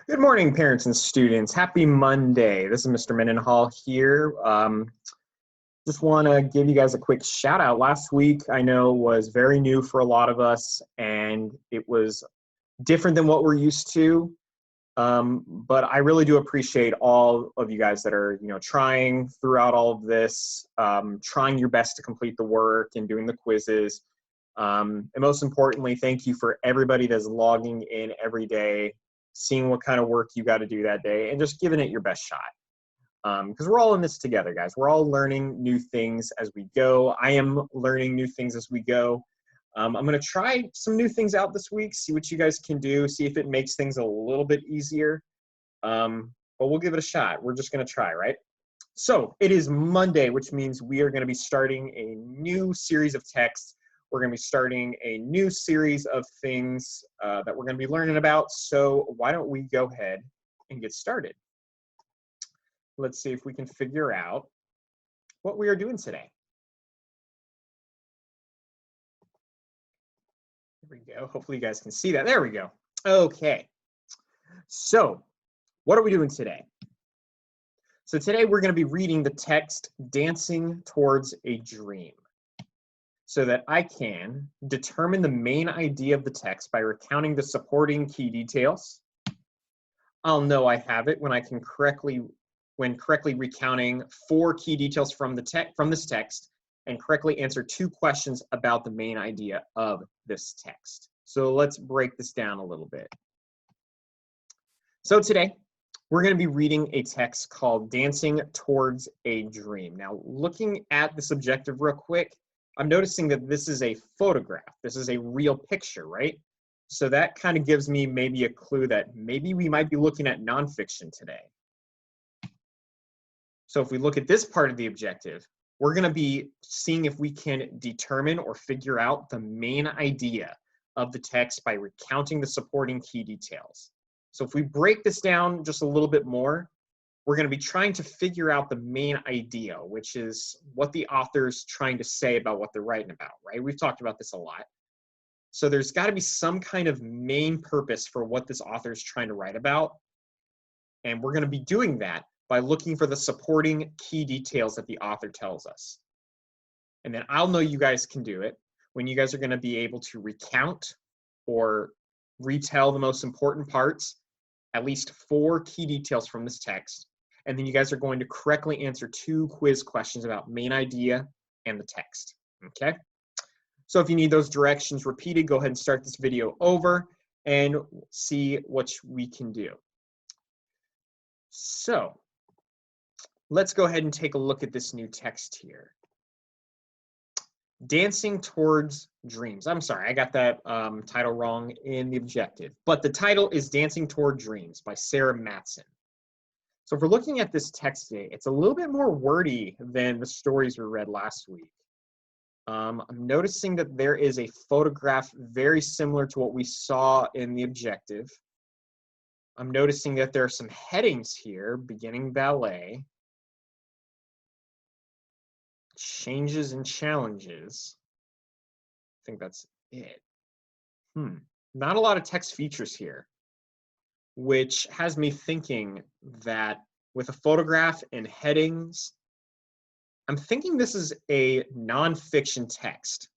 Good morning, parents and students. Happy Monday. This is Mr. Mendenhall here. Just want to give you guys a quick shout out. Last week, I know, was very new for a lot of us, and it was different than what we're used to. But I really do appreciate all of you guys that are, trying throughout all of this, trying your best to complete the work and doing the quizzes. And most importantly, thank you for everybody that's logging in every day, seeing what kind of work you got to do that day, and just giving it your best shot. Because we're all in this together, guys. We're all learning new things as we go. I am learning new things as we go. I'm going to try some new things out this week, see what you guys can do, see if it makes things a little bit easier. But we'll give it a shot. We're just going to try, right? So it is Monday, which means we are going to be starting a new series of texts. We're going to be starting a new series of things that we're going to be learning about. So why don't we go ahead and get started? Let's see if we can figure out what we are doing today. There we go. Hopefully you guys can see that. There we go. Okay. So what are we doing today? So today we're going to be reading the text Dancing Towards a Dream, so that I can determine the main idea of the text by recounting the supporting key details. I'll know I have it when correctly recounting 4 key details from this text and correctly answer 2 questions about the main idea of this text. So let's break this down a little bit. So today, we're going to be reading a text called Dancing Towards a Dream. Now, looking at this objective real quick, I'm noticing that this is a photograph. This is a real picture, right? So that kind of gives me maybe a clue that maybe we might be looking at nonfiction today. So if we look at this part of the objective, we're going to be seeing if we can determine or figure out the main idea of the text by recounting the supporting key details. So if we break this down just a little bit more, we're going to be trying to figure out the main idea, which is what the author's trying to say about what they're writing about, right? We've talked about this a lot. So there's got to be some kind of main purpose for what this author's trying to write about. And we're going to be doing that by looking for the supporting key details that the author tells us. And then I'll know you guys can do it when you guys are going to be able to recount or retell the most important parts, at least 4 key details from this text. And then you guys are going to correctly answer 2 quiz questions about main idea and the text, okay? So if you need those directions repeated, go ahead and start this video over and see what we can do. So let's go ahead and take a look at this new text here. Dancing Towards Dreams. I'm sorry, I got that title wrong in the objective, but the title is Dancing Toward Dreams by Sarah Matson. So if we're looking at this text today, it's a little bit more wordy than the stories we read last week. I'm noticing that there is a photograph very similar to what we saw in the objective. I'm noticing that there are some headings here, beginning ballet, changes and challenges. I think that's it. Not a lot of text features here, which has me thinking that with a photograph and headings, I'm thinking this is a nonfiction text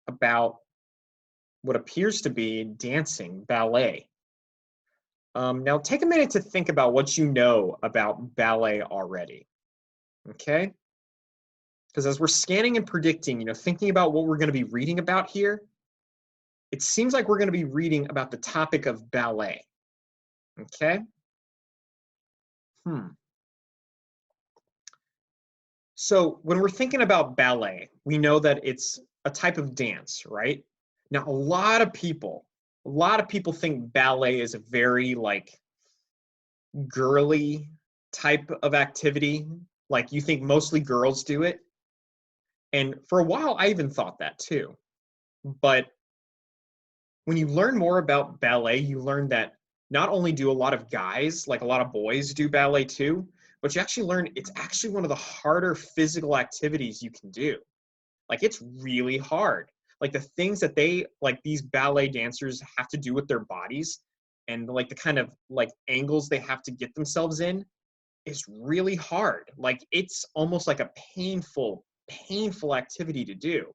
about what appears to be dancing, ballet. Now take a minute to think about what you know about ballet already, okay? Because as we're scanning and predicting, thinking about what we're going to be reading about here, it seems like we're going to be reading about the topic of ballet, okay? So when we're thinking about ballet, we know that it's a type of dance, right? Now, a lot of people think ballet is a very girly type of activity. Like you think mostly girls do it. And for a while, I even thought that too. But when you learn more about ballet, you learn that not only do a lot of guys, like a lot of boys do ballet too, but you actually learn it's actually one of the harder physical activities you can do. Like it's really hard. Like the things that these ballet dancers have to do with their bodies, and like the kind of like angles they have to get themselves in is really hard. Like it's almost like a painful activity to do.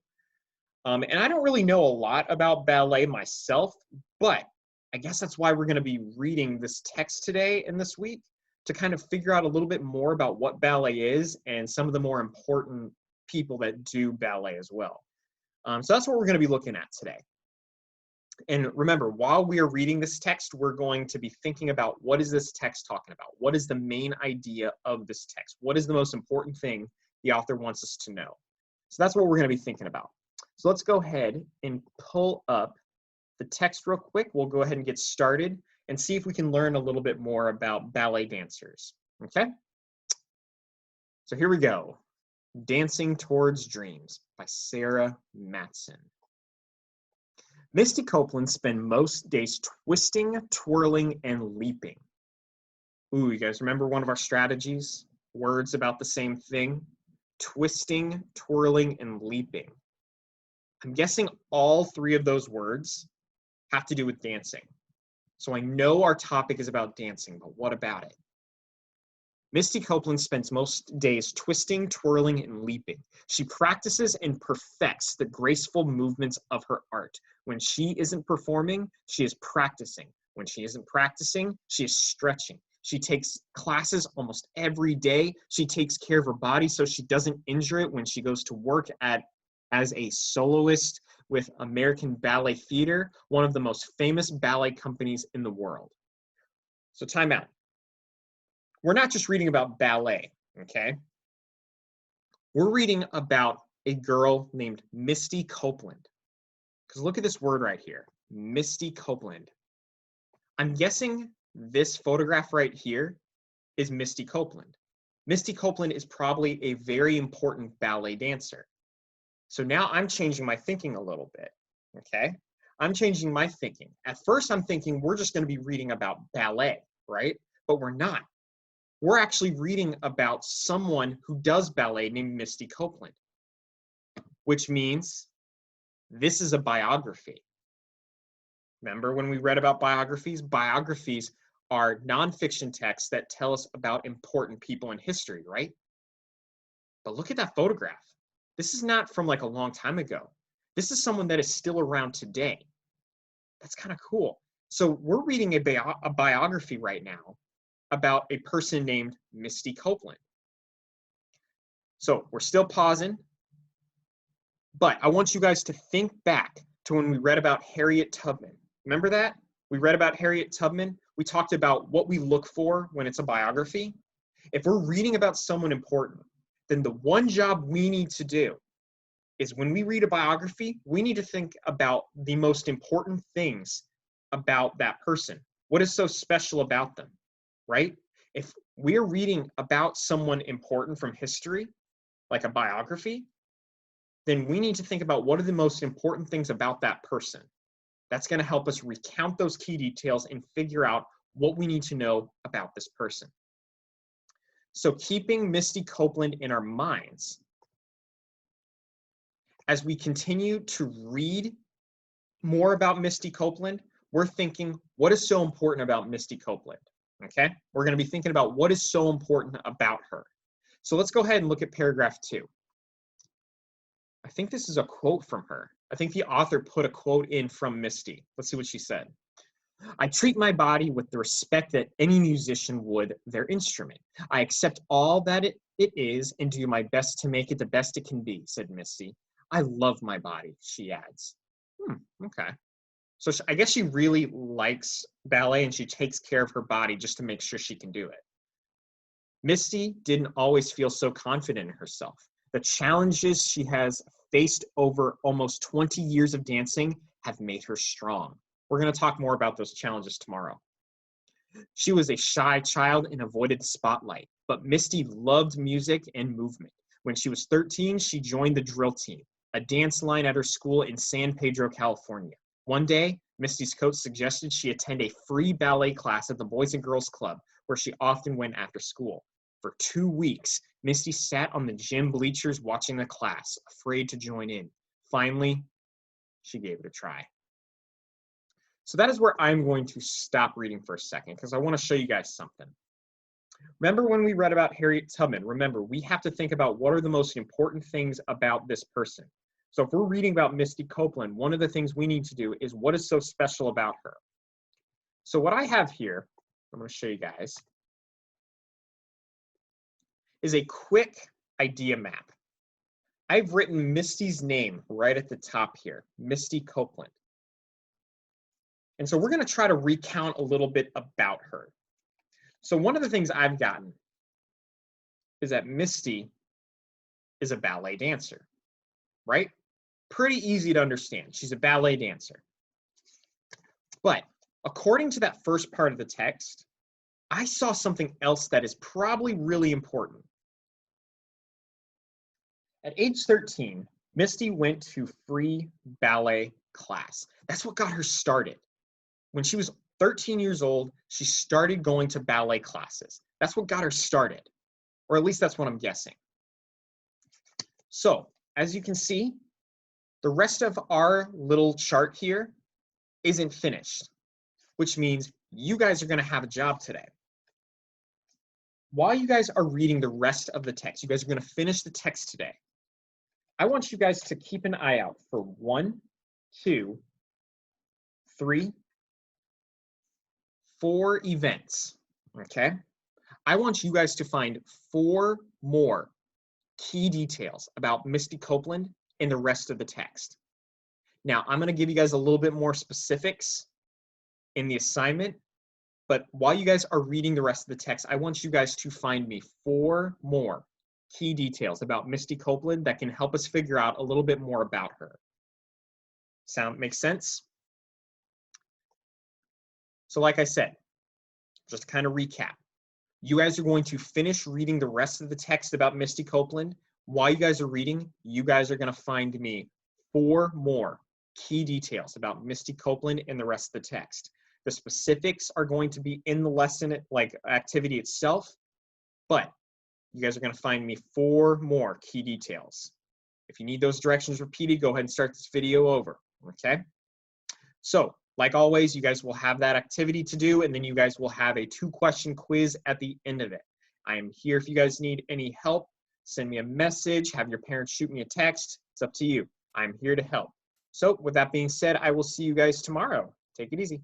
And I don't really know a lot about ballet myself, but I guess that's why we're going to be reading this text today and this week to kind of figure out a little bit more about what ballet is and some of the more important people that do ballet as well. So that's what we're going to be looking at today. And remember, while we are reading this text, we're going to be thinking about what is this text talking about? What is the main idea of this text? What is the most important thing the author wants us to know? So that's what we're going to be thinking about. So let's go ahead and pull up the text real quick. We'll go ahead and get started and see if we can learn a little bit more about ballet dancers. Okay? So here we go. Dancing Towards Dreams by Sarah Matson. Misty Copeland spent most days twisting, twirling, and leaping. Ooh, you guys remember one of our strategies? Words about the same thing? Twisting, twirling, and leaping. I'm guessing all three of those words have to do with dancing. So I know our topic is about dancing, but what about it? Misty Copeland spends most days twisting, twirling, and leaping. She practices and perfects the graceful movements of her art. When she isn't performing, she is practicing. When she isn't practicing, she is stretching. She takes classes almost every day. She takes care of her body so she doesn't injure it when she goes to work as a soloist with American Ballet Theater, one of the most famous ballet companies in the world. So time out. We're not just reading about ballet, okay? We're reading about a girl named Misty Copeland. Because look at this word right here, Misty Copeland. I'm guessing this photograph right here is Misty Copeland. Misty Copeland is probably a very important ballet dancer. So now I'm changing my thinking a little bit, okay? I'm changing my thinking. At first I'm thinking we're just gonna be reading about ballet, right? But we're not. We're actually reading about someone who does ballet named Misty Copeland, which means this is a biography. Remember when we read about biographies? Biographies are nonfiction texts that tell us about important people in history, right? But look at that photograph. This is not from like a long time ago. This is someone that is still around today. That's kind of cool. So we're reading a biography right now about a person named Misty Copeland. So we're still pausing, but I want you guys to think back to when we read about Harriet Tubman. Remember that? We read about Harriet Tubman. We talked about what we look for when it's a biography. If we're reading about someone important, then the one job we need to do is when we read a biography, we need to think about the most important things about that person. What is so special about them, right? If we're reading about someone important from history, like a biography, then we need to think about what are the most important things about that person. That's going to help us recount those key details and figure out what we need to know about this person. So keeping Misty Copeland in our minds, as we continue to read more about Misty Copeland, we're thinking, what is so important about Misty Copeland? Okay, we're going to be thinking about what is so important about her. So let's go ahead and look at paragraph 2. I think this is a quote from her. I think the author put a quote in from Misty. Let's see what she said. I treat my body with the respect that any musician would their instrument. I accept all that it is and do my best to make it the best it can be, said Misty. I love my body, she adds. Okay. So I guess she really likes ballet and she takes care of her body just to make sure she can do it. Misty didn't always feel so confident in herself. The challenges she has faced over almost 20 years of dancing have made her strong. We're going to talk more about those challenges tomorrow. She was a shy child and avoided the spotlight, but Misty loved music and movement. When she was 13, she joined the drill team, a dance line at her school in San Pedro, California. One day, Misty's coach suggested she attend a free ballet class at the Boys and Girls Club, where she often went after school. For 2 weeks, Misty sat on the gym bleachers watching the class, afraid to join in. Finally, she gave it a try. So that is where I'm going to stop reading for a second because I want to show you guys something. Remember when we read about Harriet Tubman? Remember, we have to think about what are the most important things about this person. So if we're reading about Misty Copeland, one of the things we need to do is what is so special about her. So what I have here, I'm going to show you guys, is a quick idea map. I've written Misty's name right at the top here, Misty Copeland. And so we're going to try to recount a little bit about her. So one of the things I've gotten is that Misty is a ballet dancer, right? Pretty easy to understand. She's a ballet dancer. But according to that first part of the text, I saw something else that is probably really important. At age 13, Misty went to free ballet class. That's what got her started. When she was 13 years old, she started going to ballet classes. That's what got her started, or at least that's what I'm guessing. So, as you can see, the rest of our little chart here isn't finished, which means you guys are going to have a job today. While you guys are reading the rest of the text, you guys are going to finish the text today. I want you guys to keep an eye out for 1, 2, 3, 4 events, okay? I want you guys to find 4 more key details about Misty Copeland in the rest of the text. Now, I'm going to give you guys a little bit more specifics in the assignment, but while you guys are reading the rest of the text, I want you guys to find me 4 more key details about Misty Copeland that can help us figure out a little bit more about her. Makes sense? So like I said, just to kind of recap, you guys are going to finish reading the rest of the text about Misty Copeland. While you guys are reading, you guys are going to find me 4 more key details about Misty Copeland in the rest of the text. The specifics are going to be in the lesson, like activity itself, but you guys are going to find me 4 more key details. If you need those directions repeated, go ahead and start this video over, okay? So, like always, you guys will have that activity to do, and then you guys will have a 2-question quiz at the end of it. I am here if you guys need any help. Send me a message, have your parents shoot me a text. It's up to you. I'm here to help. So with that being said, I will see you guys tomorrow. Take it easy.